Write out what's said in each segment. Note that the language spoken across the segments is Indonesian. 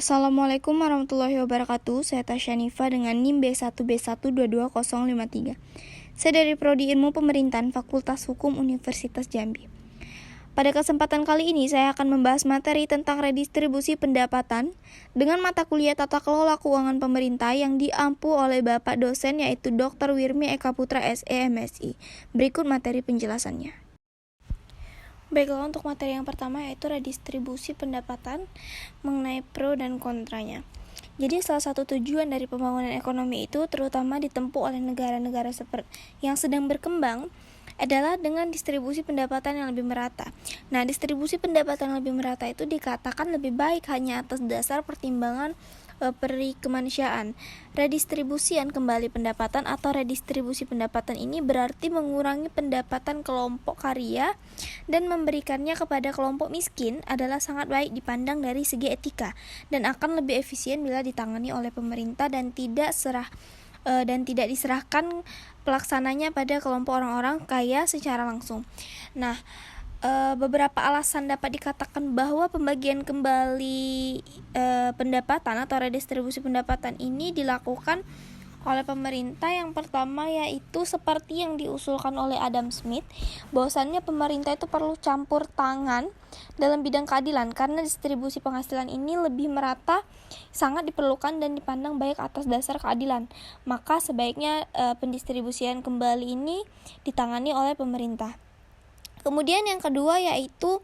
Assalamualaikum warahmatullahi wabarakatuh. Saya Tasya Nifa dengan NIM B1B1222053. Saya dari Prodi Ilmu Pemerintahan Fakultas Hukum Universitas Jambi. Pada kesempatan kali ini saya akan membahas materi tentang redistribusi pendapatan dengan mata kuliah Tata Kelola Keuangan Pemerintah yang diampu oleh Bapak dosen yaitu Dr. Wirmi Eka Putra SE MSI. Berikut materi penjelasannya. Baiklah, untuk materi yang pertama yaitu redistribusi pendapatan mengenai pro dan kontranya. Jadi salah satu tujuan dari pembangunan ekonomi itu terutama ditempuh oleh negara-negara yang sedang berkembang adalah dengan distribusi pendapatan yang lebih merata. Nah, distribusi pendapatan yang lebih merata itu dikatakan lebih baik hanya atas dasar pertimbangan peri kemanusiaan. Redistribusian kembali pendapatan atau redistribusi pendapatan ini berarti mengurangi pendapatan kelompok kaya dan memberikannya kepada kelompok miskin adalah sangat baik dipandang dari segi etika dan akan lebih efisien bila ditangani oleh pemerintah dan tidak diserahkan pelaksananya pada kelompok orang-orang kaya secara langsung. Nah, beberapa alasan dapat dikatakan bahwa pembagian kembali pendapatan atau redistribusi pendapatan ini dilakukan oleh pemerintah. Yang pertama yaitu seperti yang diusulkan oleh Adam Smith, bahwasannya pemerintah itu perlu campur tangan dalam bidang keadilan karena distribusi penghasilan ini lebih merata sangat diperlukan dan dipandang baik atas dasar keadilan. Maka sebaiknya pendistribusian kembali ini ditangani oleh pemerintah. Kemudian yang kedua yaitu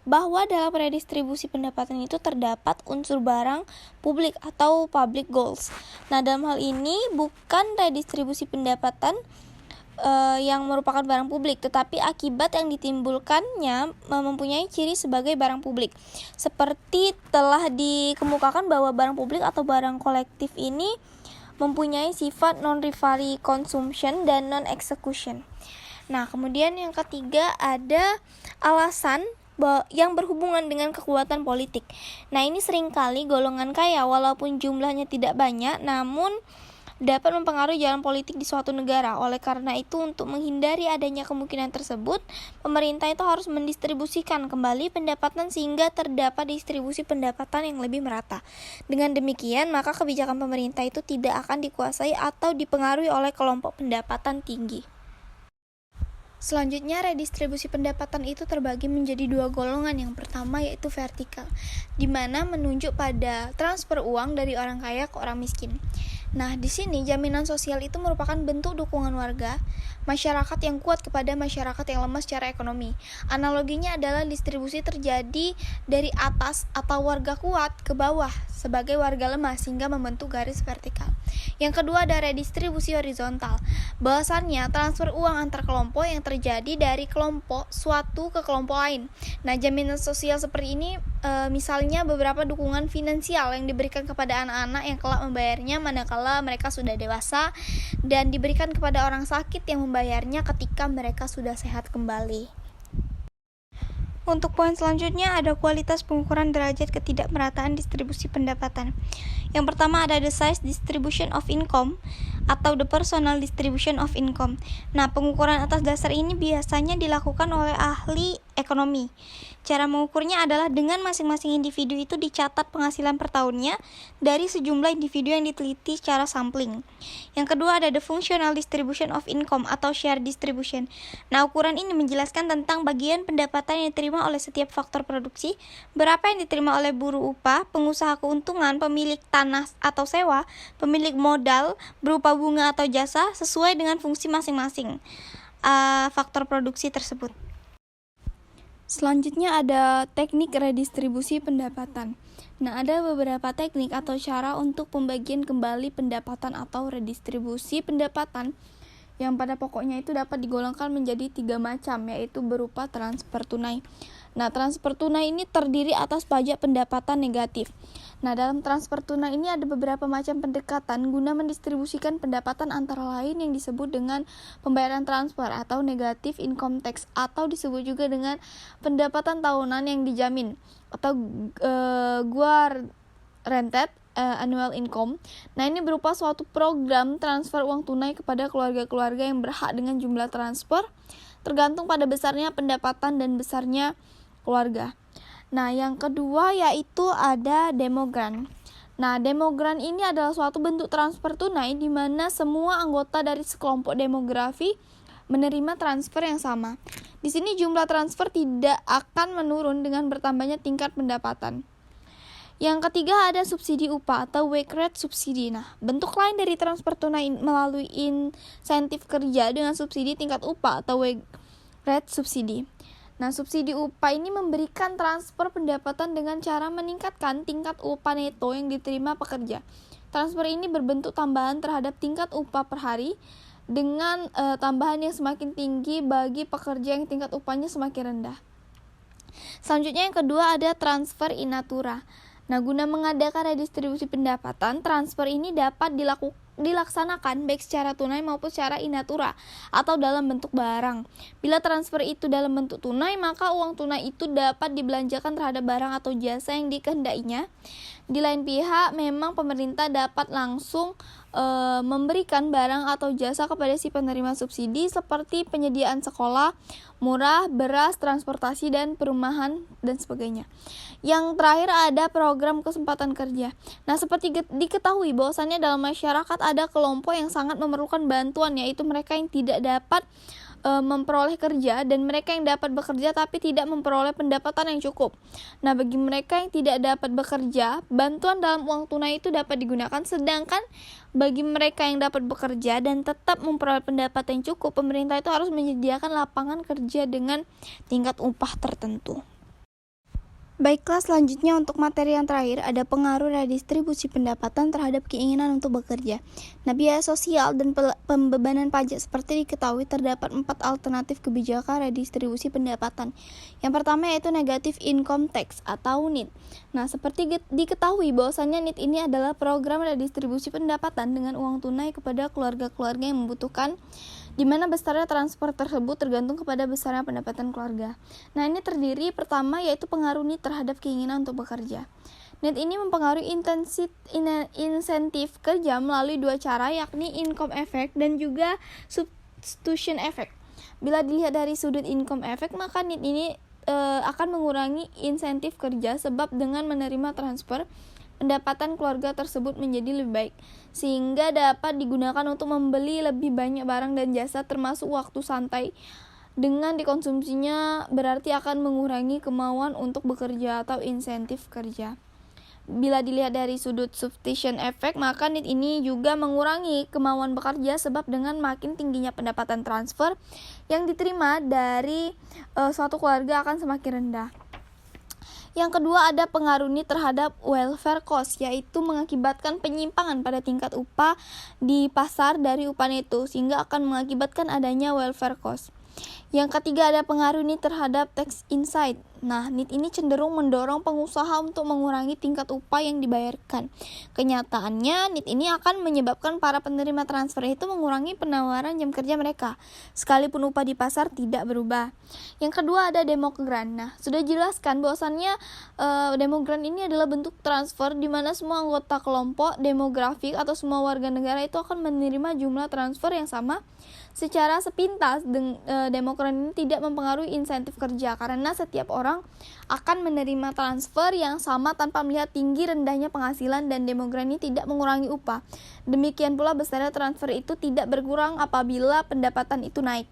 bahwa dalam redistribusi pendapatan itu terdapat unsur barang publik atau public goals. Nah, dalam hal ini bukan redistribusi pendapatan yang merupakan barang publik, tetapi akibat yang ditimbulkannya mempunyai ciri sebagai barang publik. Seperti telah dikemukakan bahwa barang publik atau barang kolektif ini mempunyai sifat non-referee consumption dan non-execution. Nah, kemudian yang ketiga ada alasan yang berhubungan dengan kekuatan politik. Nah, ini seringkali golongan kaya walaupun jumlahnya tidak banyak namun dapat mempengaruhi jalan politik di suatu negara. Oleh karena itu, untuk menghindari adanya kemungkinan tersebut, pemerintah itu harus mendistribusikan kembali pendapatan sehingga terdapat distribusi pendapatan yang lebih merata. Dengan demikian, maka kebijakan pemerintah itu tidak akan dikuasai atau dipengaruhi oleh kelompok pendapatan tinggi. Selanjutnya, redistribusi pendapatan itu terbagi menjadi dua golongan. Yang pertama yaitu vertikal, di mana menunjuk pada transfer uang dari orang kaya ke orang miskin. Nah, di sini jaminan sosial itu merupakan bentuk dukungan warga masyarakat yang kuat kepada masyarakat yang lemah secara ekonomi. Analoginya adalah distribusi terjadi dari atas atau warga kuat ke bawah sebagai warga lemah sehingga membentuk garis vertikal. Yang kedua ada redistribusi horizontal, bahwasannya transfer uang antar kelompok yang terjadi dari kelompok suatu ke kelompok lain. Nah, jaminan sosial seperti ini misalnya beberapa dukungan finansial yang diberikan kepada anak-anak yang kelak membayarnya manakala mereka sudah dewasa dan diberikan kepada orang sakit yang membayarnya ketika mereka sudah sehat kembali. Untuk poin selanjutnya ada kualitas pengukuran derajat ketidakmerataan distribusi pendapatan. Yang pertama ada the size distribution of income atau the personal distribution of income. Nah, pengukuran atas dasar ini biasanya dilakukan oleh ahli ekonomi. Cara mengukurnya adalah dengan masing-masing individu itu dicatat penghasilan per tahunnya dari sejumlah individu yang diteliti secara sampling. Yang kedua ada the functional distribution of income atau share distribution. Nah, ukuran ini menjelaskan tentang bagian pendapatan yang diterima oleh setiap faktor produksi, berapa yang diterima oleh buruh upah, pengusaha keuntungan, pemilik tanah atau sewa, pemilik modal berupa bunga atau jasa sesuai dengan fungsi masing-masing faktor produksi tersebut. Selanjutnya ada teknik redistribusi pendapatan. Nah, ada beberapa teknik atau cara untuk pembagian kembali pendapatan atau redistribusi pendapatan yang pada pokoknya itu dapat digolongkan menjadi 3 macam, yaitu berupa transfer tunai. Nah, transfer tunai ini terdiri atas pajak pendapatan negatif. Nah, dalam transfer tunai ini ada beberapa macam pendekatan guna mendistribusikan pendapatan antara lain yang disebut dengan pembayaran transfer atau negative income tax atau disebut juga dengan pendapatan tahunan yang dijamin atau guaranteed annual income. Nah, ini berupa suatu program transfer uang tunai kepada keluarga-keluarga yang berhak dengan jumlah transfer tergantung pada besarnya pendapatan dan besarnya keluarga. Nah, yang kedua yaitu ada demogrant. Nah, demogrant ini adalah suatu bentuk transfer tunai di mana semua anggota dari sekelompok demografi menerima transfer yang sama. Di sini jumlah transfer tidak akan menurun dengan bertambahnya tingkat pendapatan. Yang ketiga ada subsidi upah atau wage rate subsidi. Nah, bentuk lain dari transfer tunai melalui insentif kerja dengan subsidi tingkat upah atau wage rate subsidi. Nah, subsidi upah ini memberikan transfer pendapatan dengan cara meningkatkan tingkat upah neto yang diterima pekerja. Transfer ini berbentuk tambahan terhadap tingkat upah per hari dengan tambahan yang semakin tinggi bagi pekerja yang tingkat upahnya semakin rendah. Selanjutnya yang kedua ada transfer in natura. Nah, guna mengadakan redistribusi pendapatan, transfer ini dapat dilaksanakan baik secara tunai maupun secara in natura atau dalam bentuk barang. Bila transfer itu dalam bentuk tunai, maka uang tunai itu dapat dibelanjakan terhadap barang atau jasa yang dikehendakinya. Di lain pihak, memang pemerintah dapat langsung memberikan barang atau jasa kepada si penerima subsidi seperti penyediaan sekolah murah, beras, transportasi, dan perumahan, dan sebagainya. Yang terakhir ada program kesempatan kerja. Nah, seperti diketahui bahwasannya dalam masyarakat ada kelompok yang sangat memerlukan bantuan, yaitu mereka yang tidak dapat memperoleh kerja dan mereka yang dapat bekerja tapi tidak memperoleh pendapatan yang cukup. Nah, bagi mereka yang tidak dapat bekerja, bantuan dalam uang tunai itu dapat digunakan, sedangkan bagi mereka yang dapat bekerja dan tetap memperoleh pendapatan yang cukup, pemerintah itu harus menyediakan lapangan kerja dengan tingkat upah tertentu. Baiklah, selanjutnya untuk materi yang terakhir ada pengaruh redistribusi pendapatan terhadap keinginan untuk bekerja. Nah, biaya sosial dan pembebanan pajak seperti diketahui terdapat 4 alternatif kebijakan redistribusi pendapatan. Yang pertama yaitu negative income tax atau NIT. Nah, seperti diketahui bahwasannya NIT ini adalah program redistribusi pendapatan dengan uang tunai kepada keluarga-keluarga yang membutuhkan, di mana besarnya transfer tersebut tergantung kepada besarnya pendapatan keluarga. Nah, ini terdiri pertama yaitu pengaruh NIT terhadap keinginan untuk bekerja. NIT ini mempengaruhi insentif kerja melalui 2 cara, yakni income effect dan juga substitution effect. Bila dilihat dari sudut income effect, maka NIT ini akan mengurangi insentif kerja sebab dengan menerima transfer, pendapatan keluarga tersebut menjadi lebih baik, sehingga dapat digunakan untuk membeli lebih banyak barang dan jasa termasuk waktu santai. Dengan dikonsumsinya berarti akan mengurangi kemauan untuk bekerja atau insentif kerja. Bila dilihat dari sudut substitution effect, maka NIT ini juga mengurangi kemauan bekerja sebab dengan makin tingginya pendapatan transfer yang diterima dari suatu keluarga akan semakin rendah. Yang kedua ada pengaruh NIT terhadap welfare cost, yaitu mengakibatkan penyimpangan pada tingkat upah di pasar dari upah neto sehingga akan mengakibatkan adanya welfare cost. Yang ketiga ada pengaruh NIT terhadap tax insight. Nah, NIT ini cenderung mendorong pengusaha untuk mengurangi tingkat upah yang dibayarkan. Kenyataannya, NIT ini akan menyebabkan para penerima transfer itu mengurangi penawaran jam kerja mereka, sekalipun upah di pasar tidak berubah. Yang kedua ada demogrant. Nah, sudah jelaskan bahwasannya demogrant ini adalah bentuk transfer di mana semua anggota kelompok demografik atau semua warga negara itu akan menerima jumlah transfer yang sama. Secara sepintas, demogrant ini tidak mempengaruhi insentif kerja karena setiap orang akan menerima transfer yang sama tanpa melihat tinggi rendahnya penghasilan, dan demogrant ini tidak mengurangi upah. Demikian pula besarnya transfer itu tidak berkurang apabila pendapatan itu naik.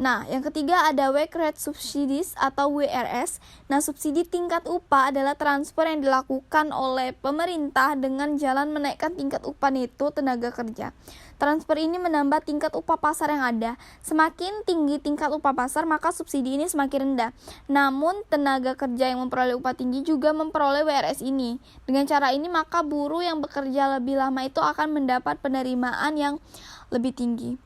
Nah, yang ketiga ada wage rate subsidies atau WRS. Nah, subsidi tingkat upah adalah transfer yang dilakukan oleh pemerintah dengan jalan menaikkan tingkat upah neto tenaga kerja. Transfer ini menambah tingkat upah pasar yang ada. Semakin tinggi tingkat upah pasar, maka subsidi ini semakin rendah. Namun, tenaga kerja yang memperoleh upah tinggi juga memperoleh WRS ini. Dengan cara ini, maka buruh yang bekerja lebih lama itu akan mendapat penerimaan yang lebih tinggi.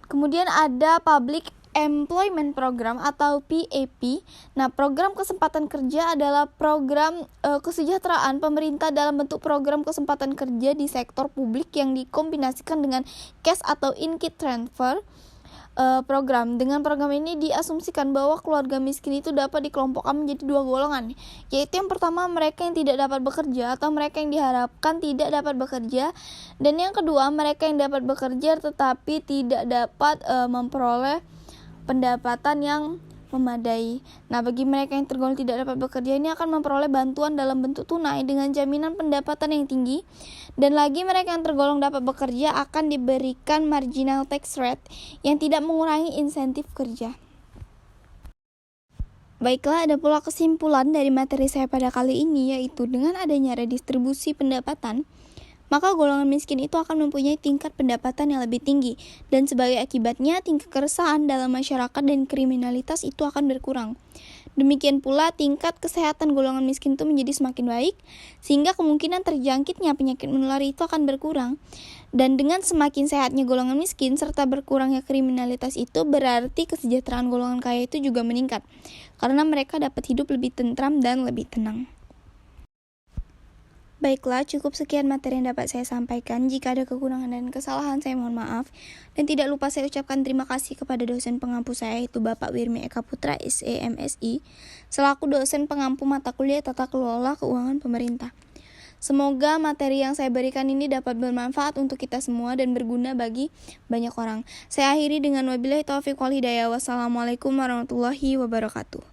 Kemudian ada Public Employment Program atau PAP. Nah, program kesempatan kerja adalah program kesejahteraan pemerintah dalam bentuk program kesempatan kerja di sektor publik yang dikombinasikan dengan cash atau in-kind transfer program. Dengan program ini diasumsikan bahwa keluarga miskin itu dapat dikelompokkan menjadi 2 golongan, yaitu yang pertama mereka yang tidak dapat bekerja atau mereka yang diharapkan tidak dapat bekerja, dan yang kedua mereka yang dapat bekerja tetapi tidak dapat memperoleh pendapatan yang memadai. Nah, bagi mereka yang tergolong tidak dapat bekerja, ini akan memperoleh bantuan dalam bentuk tunai dengan jaminan pendapatan yang tinggi. Dan lagi mereka yang tergolong dapat bekerja akan diberikan marginal tax rate yang tidak mengurangi insentif kerja. Baiklah, ada pula kesimpulan dari materi saya pada kali ini, yaitu dengan adanya redistribusi pendapatan, maka golongan miskin itu akan mempunyai tingkat pendapatan yang lebih tinggi, dan sebagai akibatnya tingkat keresahan dalam masyarakat dan kriminalitas itu akan berkurang. Demikian pula tingkat kesehatan golongan miskin itu menjadi semakin baik, sehingga kemungkinan terjangkitnya penyakit menular itu akan berkurang. Dan dengan semakin sehatnya golongan miskin serta berkurangnya kriminalitas itu berarti kesejahteraan golongan kaya itu juga meningkat, karena mereka dapat hidup lebih tentram dan lebih tenang. Baiklah, cukup sekian materi yang dapat saya sampaikan. Jika ada kekurangan dan kesalahan, saya mohon maaf. Dan tidak lupa saya ucapkan terima kasih kepada dosen pengampu saya, yaitu Bapak Wirmi Eka Putra, SEMSI, selaku dosen pengampu mata kuliah Tata Kelola Keuangan Pemerintah. Semoga materi yang saya berikan ini dapat bermanfaat untuk kita semua dan berguna bagi banyak orang. Saya akhiri dengan wabillahi taufiq wal hidayah. Wassalamualaikum warahmatullahi wabarakatuh.